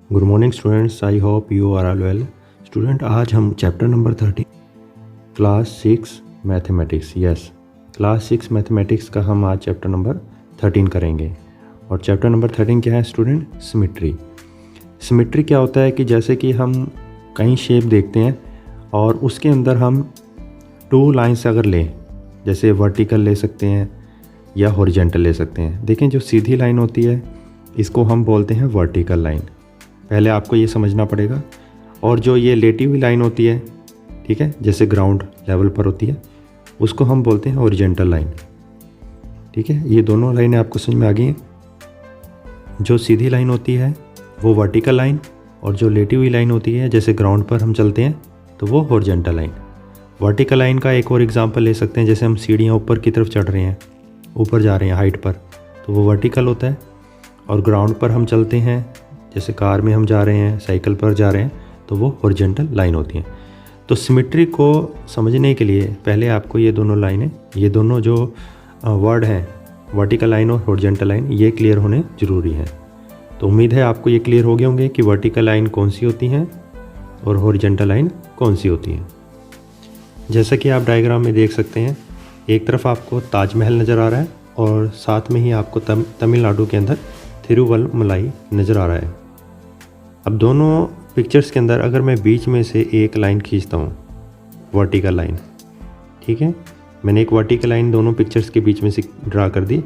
Good morning students, I hope you are all well. Student, आज हम chapter number 13 class 6 mathematics, yes class 6 mathematics का हम आज chapter number 13 करेंगे। और चैप्टर नंबर 13 क्या है स्टूडेंट? सिमेट्री। सिमेट्री क्या होता है कि जैसे कि हम कहीं शेप देखते हैं और उसके अंदर हम टू लाइंस अगर लें, जैसे वर्टिकल ले सकते हैं या हॉरिजॉन्टल ले सकते हैं। देखें, जो सीधी लाइन होती है इसको हम बोलते हैं वर्टिकल लाइन, पहले आपको ये समझना पड़ेगा। और जो ये लेटी हुई लाइन होती है, ठीक है, जैसे ग्राउंड लेवल पर होती है, उसको हम बोलते हैं हॉरिजॉन्टल लाइन। ठीक है, ये दोनों लाइनें आपको समझ में आ गई हैं। जो सीधी लाइन होती है वो वर्टिकल लाइन, और जो लेटी हुई लाइन होती है जैसे ग्राउंड पर हम चलते हैं तो वो हॉरिजॉन्टल लाइन। वर्टिकल लाइन का एक और एग्जांपल ले सकते हैं, जैसे हम सीढ़ियाँ ऊपर की तरफ चढ़ रहे हैं, ऊपर जा रहे हैं हाइट पर, तो वो वर्टिकल होता है। और ग्राउंड पर हम चलते हैं, जैसे कार में हम जा रहे हैं, साइकिल पर जा रहे हैं, तो वो हॉरिजॉन्टल लाइन होती हैं। तो सिमेट्री को समझने के लिए पहले आपको ये दोनों लाइनें, ये दोनों जो वर्ड हैं, वर्टिकल लाइन और हॉरिजॉन्टल लाइन, ये क्लियर होने ज़रूरी है। तो उम्मीद है आपको ये क्लियर हो गए होंगे कि वर्टिकल लाइन कौन सी होती हैं और हॉरिजॉन्टल लाइन कौन सी होती हैं। जैसा कि आप डायग्राम में देख सकते हैं, एक तरफ आपको ताजमहल नज़र आ रहा है और साथ में ही आपको तमिलनाडु के अंदर तिरुवल्लुवलाई नज़र आ रहा है। अब दोनों पिक्चर्स के अंदर अगर मैं बीच में से एक लाइन खींचता हूँ, वर्टिकल लाइन, ठीक है, मैंने एक वर्टिकल लाइन दोनों पिक्चर्स के बीच में से ड्रा कर दी,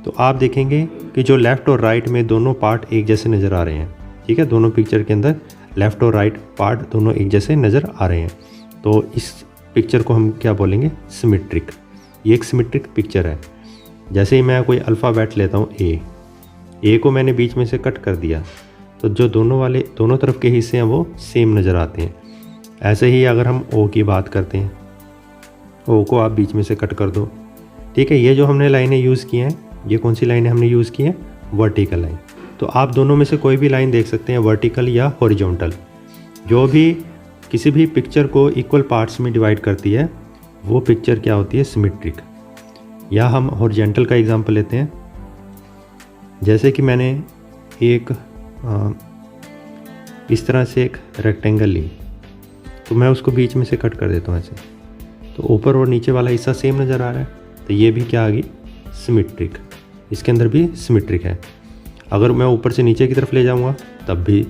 तो आप देखेंगे कि जो लेफ़्ट और राइट में दोनों पार्ट एक जैसे नज़र आ रहे हैं। ठीक है, दोनों पिक्चर के अंदर लेफ़्ट और राइट पार्ट दोनों एक जैसे नज़र आ रहे हैं। तो इस पिक्चर को हम क्या बोलेंगे? सिमेट्रिक। ये एक सिमेट्रिक पिक्चर है। जैसे ही मैं कोई अल्फ़ाबेट लेता हूँ, ए को मैंने बीच में से कट कर दिया, तो जो दोनों तरफ के हिस्से हैं वो सेम नज़र आते हैं। ऐसे ही अगर हम ओ की बात करते हैं, ओ को आप बीच में से कट कर दो। ठीक है, ये जो हमने लाइनें यूज़ की हैं, ये कौन सी लाइनें हमने यूज़ की हैं? Vertical line. तो आप दोनों में से कोई भी लाइन देख सकते हैं, वर्टिकल या हॉरिजॉन्टल। जो भी किसी भी पिक्चर को इक्वल पार्ट्स में डिवाइड करती है वो पिक्चर क्या होती है? सिमेट्रिक। या हम हॉरिजॉन्टल का एग्जांपल लेते हैं, जैसे कि मैंने एक इस तरह से एक रेक्टेंगल ली, तो मैं उसको बीच में से कट कर देता हूँ ऐसे, तो ऊपर और नीचे वाला हिस्सा सेम नज़र आ रहा है, तो ये भी क्या आ गई? सिमेट्रिक। इसके अंदर भी सिमेट्रिक है। अगर मैं ऊपर से नीचे की तरफ ले जाऊँगा तब भी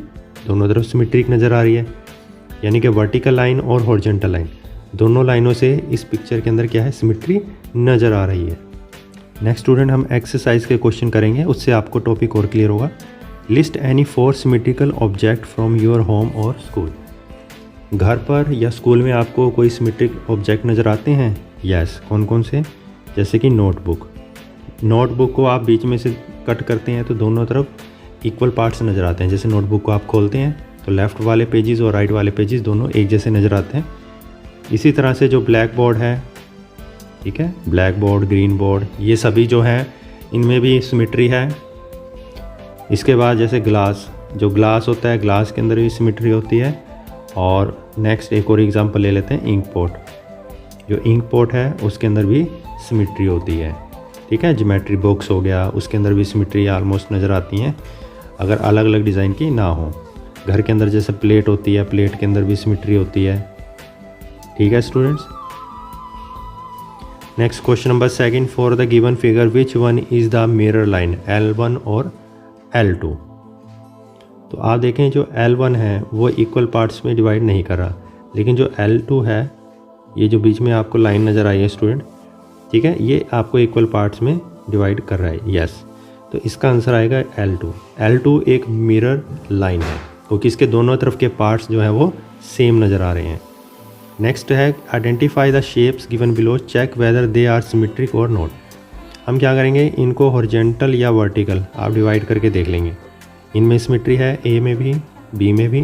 दोनों तरफ सिमेट्रिक नज़र आ रही है। यानी कि वर्टिकल लाइन और हॉरिजॉन्टल लाइन, दोनों लाइनों से इस पिक्चर के अंदर क्या है? सिमेट्री नज़र आ रही है। नेक्स्ट स्टूडेंट, हम एक्सरसाइज के क्वेश्चन करेंगे, उससे आपको टॉपिक और क्लियर होगा। List any 4 symmetrical object from your home और स्कूल। घर पर या स्कूल में आपको कोई सिमेट्रिक ऑब्जेक्ट नज़र आते हैं? यस, कौन कौन से? जैसे कि नोटबुक को आप बीच में से कट करते हैं तो दोनों तरफ इक्वल पार्ट्स नज़र आते हैं। जैसे नोटबुक को आप खोलते हैं तो लेफ़्ट वाले पेजेस और राइट वाले पेजेस दोनों एक जैसे नज़र आते हैं। इसी तरह से जो ब्लैक बोर्ड है, ठीक है, ब्लैक बोर्ड, ग्रीन बोर्ड, ये सभी जो हैं इनमें भी सिमेट्री है। इसके बाद जैसे जो ग्लास होता है, ग्लास के अंदर भी सिमेट्री होती है। और नेक्स्ट एक और एग्जांपल ले लेते हैं, इंक पॉट। जो इंक पॉट है उसके अंदर भी सिमेट्री होती है। ठीक है, ज्योमेट्री बॉक्स हो गया, उसके अंदर भी सिमेट्री ऑलमोस्ट नज़र आती हैं, अगर अलग अलग डिज़ाइन की ना हो। घर के अंदर जैसे प्लेट होती है, प्लेट के अंदर भी सिमेट्री होती है। ठीक है students. Next question number 2, for the given figure which one is the mirror line, L1 और L2। तो आप देखें, जो L1 है वो इक्वल पार्ट्स में डिवाइड नहीं कर रहा, लेकिन जो L2 है, ये जो बीच में आपको लाइन नज़र आई है स्टूडेंट, ठीक है, ये आपको इक्वल पार्ट्स में डिवाइड कर रहा है। यस, तो इसका आंसर आएगा L2 एक मिरर लाइन है, क्योंकि इसके दोनों तरफ के पार्ट्स जो हैं वो सेम नज़र आ रहे हैं। नेक्स्ट है, identify the shapes given below, check whether they are symmetric और नॉट। हम क्या करेंगे, इनको हॉरिजॉन्टल या वर्टिकल आप डिवाइड करके देख लेंगे। इनमें सिमेट्री है, ए में भी, बी में भी,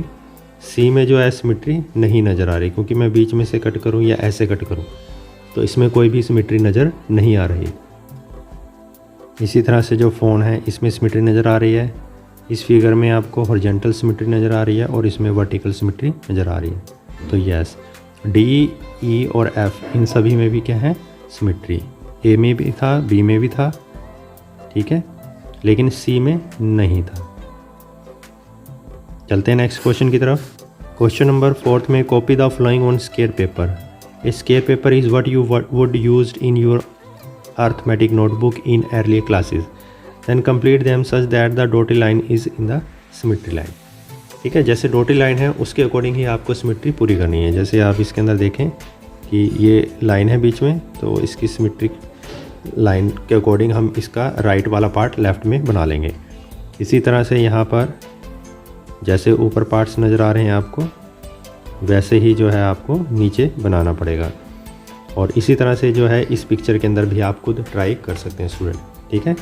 सी में जो है सिमेट्री नहीं नज़र आ रही, क्योंकि मैं बीच में से कट करूँ या ऐसे कट करूँ तो इसमें कोई भी सिमेट्री नज़र नहीं आ रही। इसी तरह से जो फ़ोन है इसमें सिमेट्री नज़र आ रही है। इस फिगर में आपको हॉरिजॉन्टल सिमेट्री नज़र आ रही है और इसमें वर्टिकल सिमेट्री नज़र आ रही है। तो यस, डी, ई और एफ, इन सभी में भी क्या है? सिमेट्री। ए में भी था, बी में भी था, ठीक है, लेकिन सी में नहीं था। चलते हैं नेक्स्ट क्वेश्चन की तरफ। क्वेश्चन नंबर 4 में copy the following on square paper. A square paper is what you would used in your arithmetic notebook in earlier classes, then complete them such that the dotted line is in the symmetry line. ठीक है, जैसे dotted line है उसके according ही आपको symmetry पूरी करनी है। जैसे आप इसके अंदर देखें कि ये लाइन है बीच में, तो इसकी सिमेट्रिक लाइन के अकॉर्डिंग हम इसका राइट वाला पार्ट लेफ़्ट में बना लेंगे। इसी तरह से यहाँ पर जैसे ऊपर पार्ट्स नज़र आ रहे हैं आपको, वैसे ही जो है आपको नीचे बनाना पड़ेगा। और इसी तरह से जो है इस पिक्चर के अंदर भी आप खुद ट्राई कर सकते हैं स्टूडेंट। ठीक है,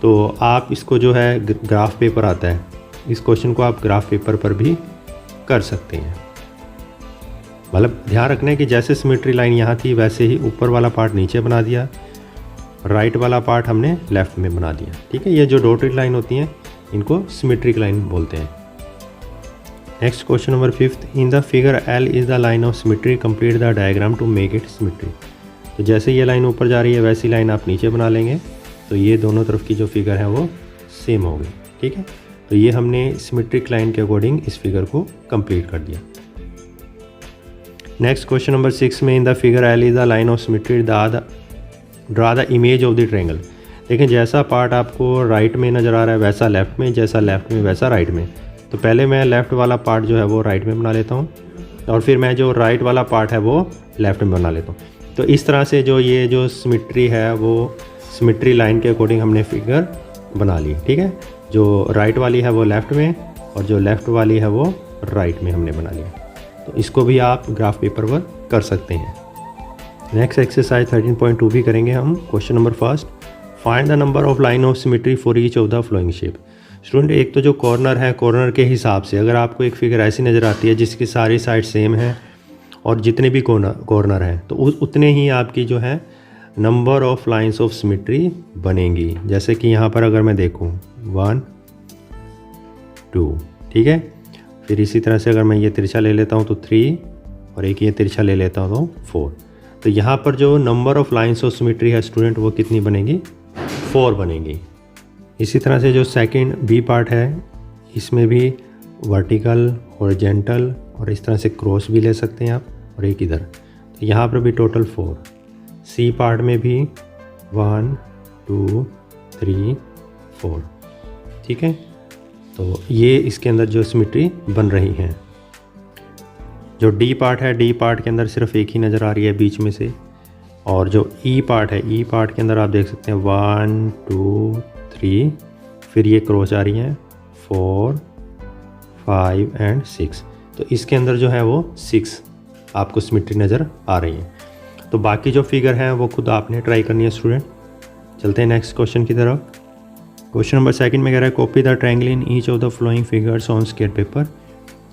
तो आप इसको जो है ग्राफ पेपर आता है, इस क्वेश्चन को आप ग्राफ पेपर पर भी कर सकते हैं। मतलब ध्यान रखना है कि जैसे सिमेट्री लाइन यहाँ थी वैसे ही ऊपर वाला पार्ट नीचे बना दिया, राइट वाला पार्ट हमने लेफ़्ट में बना दिया। ठीक है, ये जो डॉटेड लाइन होती हैं इनको सिमेट्रिक लाइन बोलते हैं। Next question number 5, in the figure L is the line of symmetry, complete the diagram to make it symmetry. तो जैसे ये लाइन ऊपर जा रही है वैसी लाइन आप नीचे बना लेंगे, तो ये दोनों तरफ की जो फिगर है वो सेम होगी। ठीक है, तो ये हमने सिमेट्रिक लाइन के अकॉर्डिंग इस फिगर को कंप्लीट कर दिया। नेक्स्ट क्वेश्चन नंबर 6 में इन the figure L is the line of symmetry, draw the image of the triangle. देखें जैसा पार्ट आपको राइट में नज़र आ रहा है वैसा लेफ़्ट में, जैसा लेफ़्ट में वैसा राइट में। तो पहले मैं लेफ़्ट वाला पार्ट जो है वो राइट में बना लेता हूँ, और फिर मैं जो राइट वाला पार्ट है वो लेफ़्ट में बना लेता हूँ। तो इस तरह से जो ये जो सिमेट्री है वो सिमेट्री लाइन के अकॉर्डिंग हमने फिगर बना ली। ठीक है, जो राइट वाली है वो लेफ़्ट में और जो लेफ़्ट वाली है वो राइट में हमने बना लिया। तो इसको भी आप ग्राफ पेपर पर कर सकते हैं। नेक्स्ट एक्सरसाइज 13.2 भी करेंगे हम। Question number 1, find the number of line of symmetry for each of the flowing shape. Student एक तो जो कॉर्नर है, कॉर्नर के हिसाब से अगर आपको एक फिगर ऐसी नज़र आती है जिसकी सारी साइड सेम है और जितने भी कॉर्नर हैं तो उतने ही आपकी जो है number of lines of symmetry बनेंगी। जैसे कि यहाँ पर अगर मैं देखूँ 1 2, ठीक है, फिर इसी तरह से अगर मैं ये तिरछा ले लेता हूँ तो 3 और एक ये तिरछा ले लेता हूँ तो 4। तो यहाँ पर जो number of lines of symmetry है स्टूडेंट वो कितनी बनेगी, 4 बनेगी। इसी तरह से जो सेकंड बी पार्ट है इसमें भी वर्टिकल, हॉरिजॉन्टल और इस तरह से क्रॉस भी ले सकते हैं आप, और एक इधर, तो यहाँ पर भी टोटल 4। सी पार्ट में भी 1 2 3 4। ठीक है, तो ये इसके अंदर जो सिमेट्री बन रही हैं। जो डी पार्ट है, डी पार्ट के अंदर सिर्फ एक ही नज़र आ रही है बीच में से, और जो ई पार्ट है, ई पार्ट के अंदर आप देख सकते हैं 1 2 3, फिर ये क्रॉस आ रही हैं 4 5 एंड 6। तो इसके अंदर जो है वो 6 आपको सिमेट्री नज़र आ रही है। तो बाकी जो फिगर हैं वो खुद आपने ट्राई करनी है स्टूडेंट। चलते हैं नेक्स्ट क्वेश्चन की तरफ। क्वेश्चन नंबर 2 में कह रहा है copy the triangle in each of the flowing figures on square paper,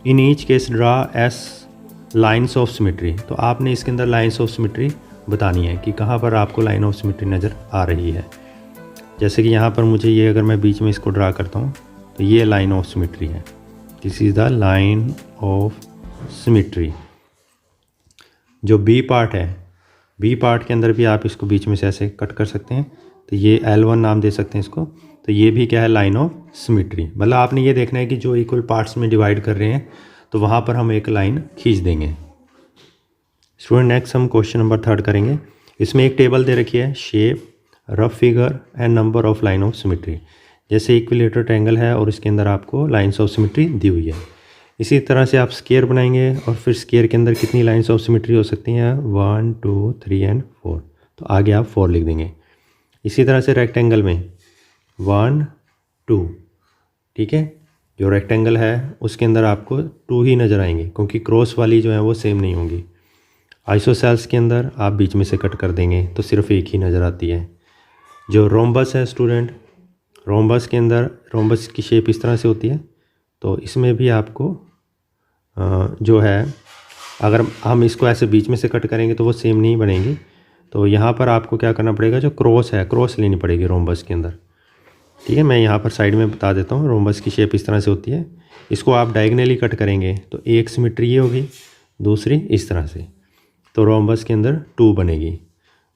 in each case draw S lines of symmetry. तो आपने इसके अंदर लाइन्स ऑफ सिमेट्री बतानी है कि कहाँ पर आपको लाइन ऑफ सिमेट्री नज़र आ रही है। जैसे कि यहाँ पर मुझे ये अगर मैं बीच में इसको ड्रा करता हूँ तो ये लाइन ऑफ सिमेट्री है, this is the line of symmetry. जो बी पार्ट है, बी पार्ट के अंदर भी आप इसको बीच में से ऐसे कट कर सकते हैं, तो ये L1 नाम दे सकते हैं इसको। तो ये भी क्या है, लाइन ऑफ सिमेट्री। मतलब आपने ये देखना है कि जो इक्वल पार्ट्स में डिवाइड कर रहे हैं तो वहाँ पर हम एक लाइन खींच देंगे। स्टूडेंट नेक्स्ट हम क्वेश्चन नंबर 3 करेंगे। इसमें एक टेबल दे रखी है, shape, rough figure and number of line of symmetry. जैसे इक्विलेटरल ट्रायंगल है और इसके अंदर आपको लाइन्स ऑफ सिमेट्री दी हुई है। इसी तरह से आप स्केयर बनाएंगे और फिर स्केयर के अंदर कितनी लाइन्स ऑफ सिमेट्री हो सकती हैं, 1 2 3 एंड 4। तो आगे आप 4 लिख देंगे। इसी तरह से रेक्टेंगल में 1 2, ठीक है, जो रेक्टेंगल है उसके अंदर आपको 2 ही नज़र आएंगे क्योंकि क्रॉस वाली जो है वो सेम नहीं होंगी। आइसोसेल्स के अंदर आप बीच में से कट कर देंगे तो सिर्फ एक ही नज़र आती है। जो रोम्बस है स्टूडेंट, रोम्बस के अंदर रोम्बस की शेप इस तरह से होती है, तो इसमें भी आपको जो है अगर हम इसको ऐसे बीच में से कट करेंगे तो वो सेम नहीं बनेंगी। तो यहाँ पर आपको क्या करना पड़ेगा, जो क्रॉस है क्रॉस लेनी पड़ेगी रोम्बस के अंदर। ठीक है, मैं यहाँ पर साइड में बता देता हूँ। रोम्बस की शेप इस तरह से होती है, इसको आप डायगनली कट करेंगे तो एक सिमेट्री ये होगी, दूसरी इस तरह से, तो रोम्बस के अंदर 2 बनेगी।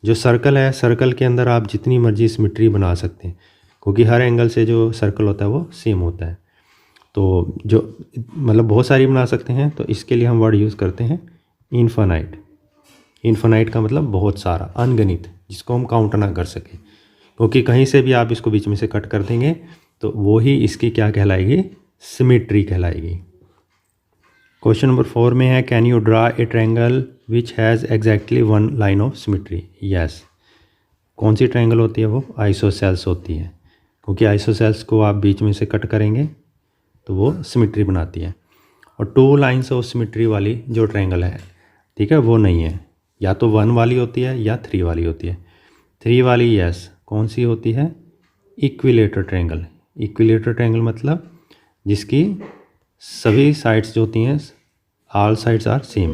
जो सर्कल है, सर्कल के अंदर आप जितनी मर्जी सिमेट्री बना सकते हैं क्योंकि हर एंगल से जो सर्कल होता है वो सेम होता है। तो जो मतलब बहुत सारी बना सकते हैं, तो इसके लिए हम वर्ड यूज़ करते हैं इनफाइनाइट। इनफाइनाइट का मतलब बहुत सारा, अनगिनत, जिसको हम काउंट ना कर सकें, क्योंकि कहीं से भी आप इसको बीच में से कट कर देंगे तो वो ही इसकी क्या कहलाएगी, सिमेट्री कहलाएगी। क्वेश्चन नंबर 4 में है, can you draw a triangle which has exactly one line of symmetry. Yes, कौन सी ट्रायंगल होती है, वो आइसोसेल्स होती है, क्योंकि आइसोसेल्स को आप बीच में से कट करेंगे तो वो सिमेट्री बनाती है। और 2 लाइन्स ऑफ सिमेट्री वाली जो ट्रायंगल है, ठीक है, वो नहीं है, या तो 1 वाली होती है या 3 वाली होती है। 3 वाली यस, कौन सी होती है, इक्विलेटर ट्रायंगल। इक्विलेटर ट्रायंगल मतलब जिसकी सभी साइड्स जो होती हैं, ऑल साइड्स आर सेम।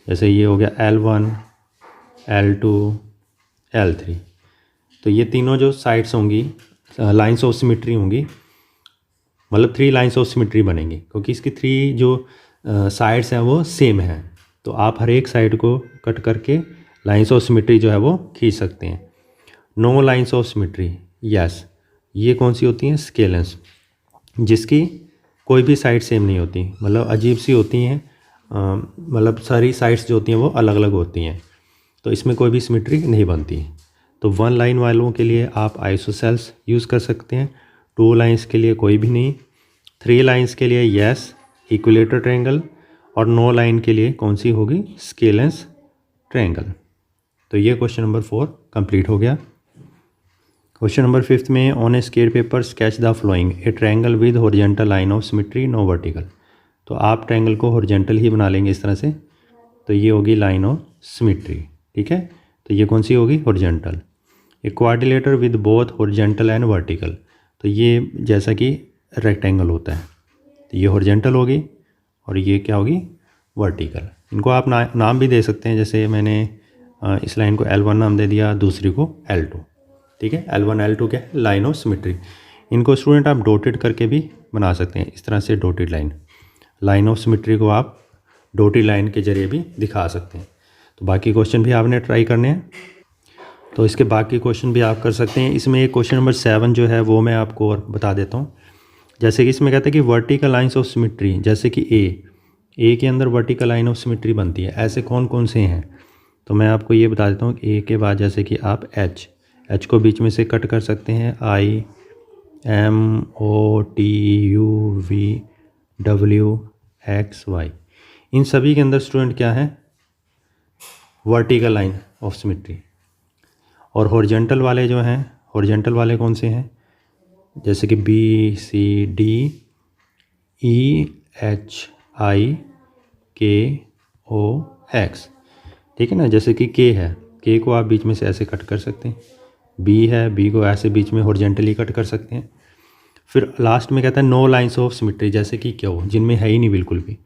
जैसे ये हो गया L1, L2, L3, तो ये तीनों जो साइड्स होंगी, लाइन्स ऑफ सिमेट्री होंगी, मतलब 3 लाइन्स ऑफ सिमेट्री बनेंगी, क्योंकि इसकी 3 जो साइड्स हैं वो सेम हैं। तो आप हर एक साइड को कट करके लाइन्स ऑफ सिमेट्री जो है वो खींच सकते हैं। No lines of symmetry, yes, ये कौन सी होती हैं, स्केलेंस, जिसकी कोई भी साइड सेम नहीं होती, मतलब अजीब सी होती हैं, मतलब सारी साइड्स जो होती हैं वो अलग अलग होती हैं, तो इसमें कोई भी सिमेट्री नहीं बनती। तो 1 लाइन वालों के लिए आप आइसोसेल्स यूज़ कर सकते हैं, 2 लाइन्स के लिए कोई भी नहीं, 3 लाइन्स के लिए यस इक्विलेटर ट्रायंगल, और 9 लाइन के लिए कौन सी होगी, स्केलेंस ट्रायंगल। तो ये क्वेश्चन नंबर 4 कंप्लीट हो गया। क्वेश्चन नंबर 5 में, on a square paper sketch the following a triangle with horizontal line of symmetry no vertical. तो आप ट्रायंगल को हॉरिजॉन्टल ही बना लेंगे इस तरह से, तो ये होगी लाइन ऑफ सिमेट्री, ठीक है, तो ये कौन सी होगी, horizontal. A quadrilateral with both horizontal and vertical, तो ये जैसा कि रेक्टेंगल होता है, तो ये हॉरिजॉन्टल होगी और ये क्या होगी, वर्टिकल। इनको आप नाम भी दे सकते हैं, जैसे मैंने इस लाइन को L1 नाम दे दिया, दूसरी को L2, ठीक है, L1 L2 क्या है, लाइन ऑफ सिमेट्री। इनको स्टूडेंट आप डॉटेड करके भी बना सकते हैं, इस तरह से डॉटेड लाइन ऑफ सिमेट्री को आप डॉटेड लाइन के जरिए भी दिखा सकते हैं। तो बाकी क्वेश्चन भी आपने ट्राई करने हैं, तो इसके बाकी क्वेश्चन भी आप कर सकते हैं। इसमें एक क्वेश्चन नंबर 7 जो है वो मैं आपको और बता देता हूँ। जैसे कि इसमें कहते हैं कि वर्टिकल लाइन्स ऑफ सिमेट्री, जैसे कि ए के अंदर वर्टिकल लाइन ऑफ सिमेट्री बनती है, ऐसे कौन कौन से हैं, तो मैं आपको ये बता देता हूँ। ए के बाद जैसे कि आप एच को बीच में से कट कर सकते हैं, IMOTUVWXY, इन सभी के अंदर स्टूडेंट क्या है, वर्टिकल लाइन ऑफ सिमेट्री। और हॉरिजॉन्टल वाले जो हैं, हॉरिजॉन्टल वाले कौन से हैं, जैसे कि BCDEHIKOX, ठीक है ना। जैसे कि के है, के को आप बीच में से ऐसे कट कर सकते हैं, बी है, बी को ऐसे बीच में हॉरिजॉन्टली कट कर सकते हैं। फिर लास्ट में कहता है नो लाइन्स ऑफ सिमेट्री, जैसे कि क्यू, जिनमें है ही नहीं बिल्कुल भी,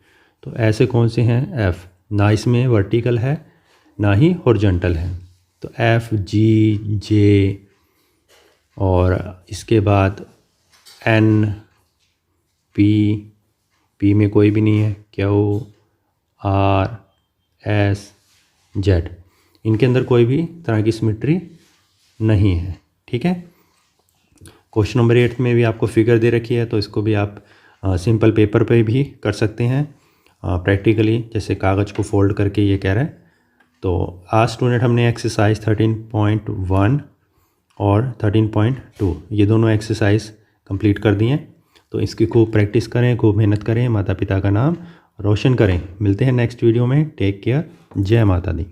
तो ऐसे कौन से हैं, एफ, ना इसमें वर्टिकल है ना ही हॉरिजॉन्टल है, तो एफ, जी, जे, और इसके बाद एन, पी में कोई भी नहीं है, क्यू, आर, एस, जेड, इनके अंदर कोई भी तरह की सिमेट्री नहीं है, ठीक है। क्वेश्चन नंबर 8 में भी आपको फिगर दे रखी है, तो इसको भी आप सिंपल पेपर पे भी कर सकते हैं प्रैक्टिकली, जैसे कागज़ को फोल्ड करके ये कह रहा है। तो आज स्टूडेंट हमने एक्सरसाइज 13.1 और 13.2 ये दोनों एक्सरसाइज कंप्लीट कर दी हैं। तो इसकी खूब प्रैक्टिस करें, खूब मेहनत करें, माता पिता का नाम रोशन करें। मिलते हैं नेक्स्ट वीडियो में, टेक केयर, जय माता दी।